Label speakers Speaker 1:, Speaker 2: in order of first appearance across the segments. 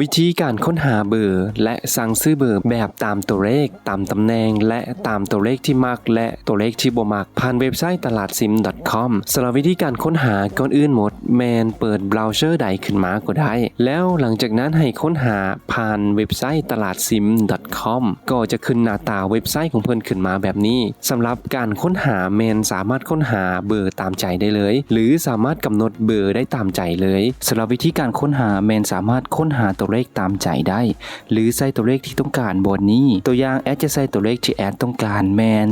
Speaker 1: วิธีการค้นหาเบอร์และสั่งซื้อเบอร์แบบตามตัวเลขตามตำแหน่งและตามตัวเลขที่มักและตัวเลขที่บ่มักผ่านเว็บไซต์ตลาดซิม .com สำหรับวิธีการค้นหาก่อนอื่นหมดแมนเปิดเบราว์เซอร์ใดขึ้นมาก็ได้แล้วหลังจากนั้นให้ค้นหาผ่านเว็บไซต์ตลาดซิม .com ก็จะขึ้นหน้าตาเว็บไซต์ของเพิ่นขึ้นมาแบบนี้สำหรับการค้นหาแมนสามารถค้นหาเบอร์ตามใจได้เลยหรือสามารถกำหนดเบอร์ได้ตามใจเลยสำหรับวิธีการค้นหาแมนสามารถค้นหาตัวเลขตามใจได้หรือใส่ตัวเลขที่ต้องการบนนี้ตัวอย่างแอดจะใส่ตัวเลขที่แอดต้องการแมน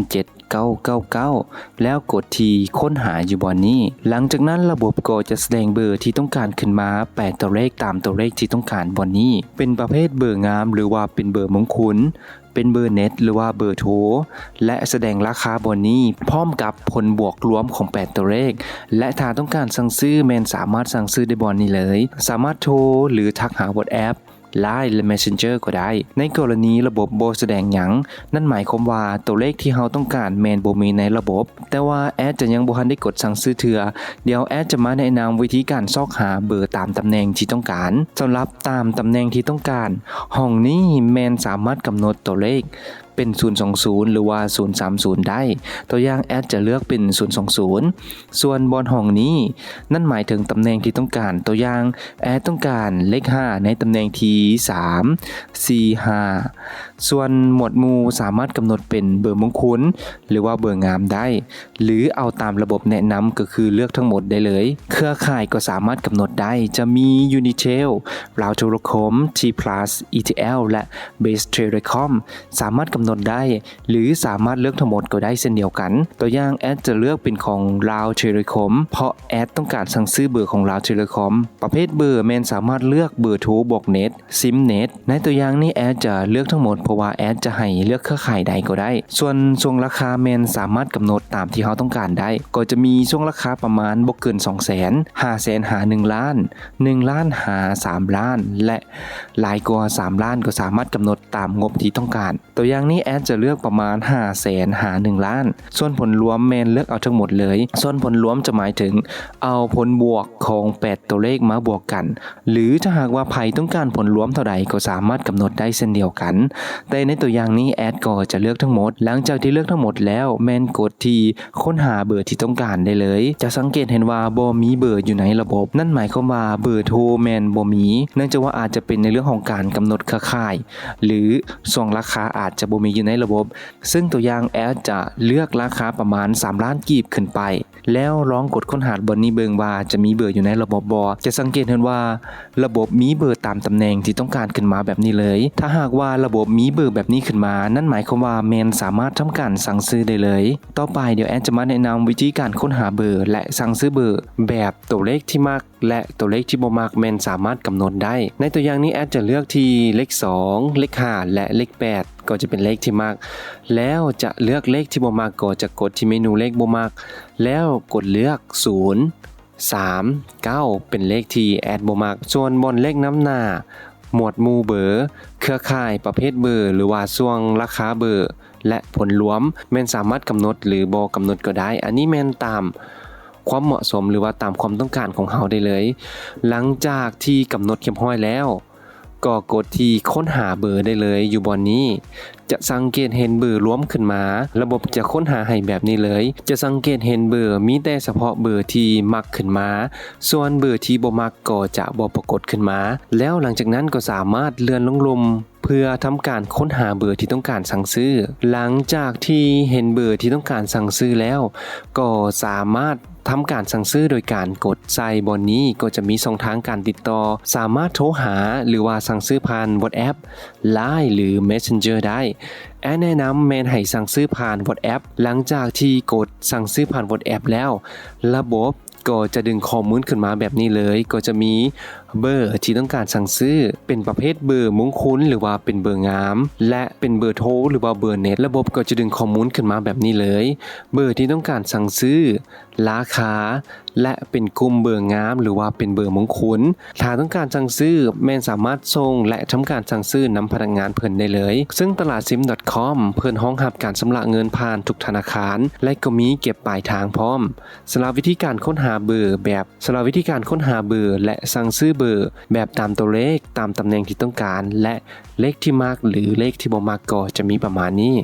Speaker 1: 7999แล้วกดที่ค้นหาอยู่บนนี้หลังจากนั้นระบบก็จะแสดงเบอร์ที่ต้องการขึ้นมา8ตัวเลขตามตัวเลขที่ต้องการบนนี้เป็นประเภทเบอร์งามหรือว่าเป็นเบอร์มงคลเป็นเบอร์เน็ตหรือว่าเบอร์โทรและแสดงราคาบนนี้พร้อมกับผลบวกรวมของ8ตัวเลขและถ้าต้องการสั่งซื้อแมนสามารถสั่งซื้อได้บนนี้เลยสามารถโทรหรือทักหา WhatsApp Line และ Messenger ก็ได้ในกรณีระบบบ่แสดงหยังนั่นหมายความว่าตัวเลขที่เราต้องการแม่นบ่มีในระบบแต่ว่าแอดจะยังบ่ทันได้กดสั่งซื้อเทื่อเดี๋ยวแอดจะมาแนะนำวิธีการซอกหาเบอร์ตามตำแหน่งที่ต้องการสำหรับตามตำแหน่งที่ต้องการห้องนี้แม่นสามารถกำหนดตัวเลขเป็น020หรือว่า030ได้ตัวอย่างแอดจะเลือกเป็น020ส่วนบนห้องนี้นั่นหมายถึงตำแหน่งที่ต้องการตัวอย่างแอดต้องการเลข5ในตำแหน่งที่3 4 5ส่วนหมวดหมู่สามารถกำหนดเป็นเบอร์มงคลหรือว่าเบอร์งามได้หรือเอาตามระบบแนะนำก็คือเลือกทั้งหมดได้เลยเครือข่ายก็สามารถกำหนดได้จะมี Unitel Route Telecom T-Plus ETL และ Base Telecom สามารถกำหนดได้หรือสามารถเลือกทั้งหมดก็ได้เช่นเดียวกันตัวอย่างแอดจะเลือกเป็นของ Route Telecom เพราะแอดต้องการสั่งซื้อเบอร์ของ Route Telecom ประเภทเบอร์แมนสามารถเลือกเบอร์โทรบวกเน็ตซิมเน็ตในตัวอย่างนี้แอดจะเลือกทั้งหมดเพราะว่าแอดจะให้เลือกเครือข่ายใดก็ได้ส่วนช่วงราคาแมนสามารถกำหนดตามที่เขาต้องการได้ก็จะมีช่วงราคาประมาณบ่เกิน 200,000 500,000หา1ล้าน1ล้านหา3ล้านและหลายกว่า3ล้านก็สามารถกำหนดตามงบที่ต้องการตัวอย่างนี้แอดจะเลือกประมาณ 500,000 หา1ล้านส่วนผลรวมแมนเลือกเอาทั้งหมดเลยส่วนผลรวมจะหมายถึงเอาผลบวกของ8ตัวเลขมาบวกกันหรือถ้าหากว่าใครต้องการผลรวมเท่าใดก็สามารถกำหนดได้เช่นเดียวกันแต่ในตัวอย่างนี้แอดก็จะเลือกทั้งหมดหลังจากที่เลือกทั้งหมดแล้วแมนกดที่ค้นหาเบอร์ที่ต้องการได้เลยจะสังเกตเห็นว่าบ่มีเบอร์อยู่ในระบบนั่นหมายความว่าเบอร์โทรแมนบ่มีเนื่องจากว่าอาจจะเป็นในเรื่องของการกำหนดเครือข่ายหรือส่วนราคาอาจจะบ่มีอยู่ในระบบซึ่งตัวอย่างแอดจะเลือกราคาประมาณ3ล้านกีบขึ้นไปแล้วลองกดค้นหาบนนี้เบิ่งว่าจะมีเบอร์อยู่ในระบบบ่จะสังเกตเห็นว่าระบบมีเบอร์ตามตำแหน่งที่ต้องการขึ้นมาแบบนี้เลยถ้าหากว่าระบบมีเบอร์แบบนี้ขึ้นมานั่นหมายความว่าแมนสามารถทำการสั่งซื้อได้เลยต่อไปเดี๋ยวแอดจะมาแนะนำวิธีการค้นหาเบอร์และสั่งซื้อเบอร์แบบตัวเลขที่มักและตัวเลขที่บ่มักแมนสามารถกำหนดได้ในตัวอย่างนี้แอดจะเลือกที่เลข2เลข5และเลข8ก็จะเป็นเลขที่มักแล้วจะเลือกเลขที่บ่มักก็จะกดที่เมนูเลขบ่มักแล้วกดเลือก0 3 9เป็นเลขที่แอดบ่มักส่วนบนเลขน้ำหน้าหมวดหมู่เบอร์เครือข่ายประเภทเบอร์หรือว่าช่วงราคาเบอร์และผลรวมแม่นสามารถกำหนดหรือบ่กำหนดก็ได้อันนี้แม่นตามความเหมาะสมหรือว่าตามความต้องการของเราได้เลยหลังจากที่กำหนดเรียบร้อยแล้วก็กดที่ค้นหาเบอร์ได้เลยอยู่บนนี้จะสังเกตเห็นเบอร์รวมขึ้นมาระบบจะค้นหาให้แบบนี้เลยจะสังเกตเห็นเบอร์มีแต่เฉพาะเบอร์ที่มักขึ้นมาส่วนเบอร์ที่บ่มักก็จะบ่ปรากฏขึ้นมาแล้วหลังจากนั้นก็สามารถเลื่อนลงเพื่อทำการค้นหาเบอร์ที่ต้องการสั่งซื้อหลังจากที่เห็นเบอร์ที่ต้องการสั่งซื้อแล้วก็สามารถทำการสั่งซื้อโดยการกดใส่บนนี้ก็จะมีช่องทางการติดต่อสามารถโทรหาหรือว่าสั่งซื้อผ่าน WhatsApp Line หรือ Messenger ได้แนะนำแมนให้สั่งซื้อผ่าน WhatsApp หลังจากที่กดสั่งซื้อผ่าน WhatsApp แล้วระบบก็จะดึงข้อมูลขึ้นมาแบบนี้เลยก็จะมีเบอร์ที่ต้องการสั่งซื้อเป็นประเภทเบอร์มงคลหรือว่าเป็นเบอร์งามและเป็นเบอร์โทรหรือว่าเบอร์เน็ตระบบก็จะดึงข้อมูลขึ้นมาแบบนี้เลยเบอร์ที่ต้องการสั่งซื้อราคาและเป็นกลุ่มเบอร์งามหรือว่าเป็นเบอร์มงคลถ้าต้องการสั่งซื้อแม่นสามารถส่งและทำการสั่งซื้อนำพนักงานเพิ่นได้เลยซึ่งตลาดซิม .com เพิ่นห้องรับการชำระเงินผ่านทุกธนาคารและก็มีเก็บปลายทางพร้อมสำหรับวิธีการค้นหาเบอร์และสั่งซื้อเบ เบอร์แบบตามตัวเลขตามตำแหน่งที่ต้องการและเลขที่มากหรือเลขที่บ่มากก็จะมีประมาณนี้